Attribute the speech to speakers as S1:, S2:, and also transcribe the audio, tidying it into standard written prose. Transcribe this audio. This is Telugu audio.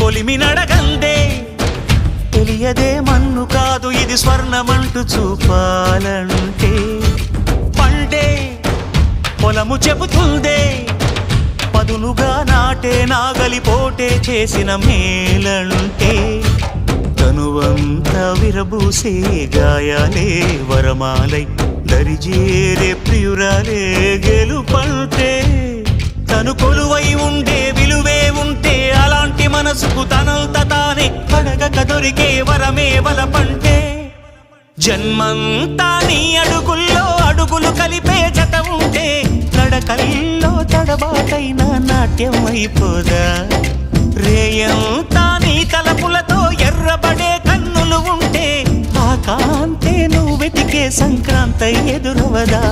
S1: కొలిమి నడగందే తెలియదే మన్ను కాదు ఇది స్వర్ణమంటూ చూపాలంటే పండే పొలము చెబుతుందే పదునుగా నాటే నాగలిపోటే చేసిన మేలంటే తనువంతా విరబూసే గాయాలే వరమాలై దరిజేరే ప్రియురాలే గెలుపంటే తను కొలువై ఉండే విలువే ఉంటే అలాంటి మనసుకు తనంత తానే అడగక దొరికే వరమే వలపంటే జన్మంతా నీ అడుగుల్లో అడుగులు కలిపే జత ఉంటే నడకల్లో తడబాటైన నాట్యం అయిపోదా రేయంతా నీ తలపులతో ఎర్రబడే కన్నులు ఉంటే ఆ కాంతే నువ్వు వెతికే సంక్రాంతి ఎదురవదా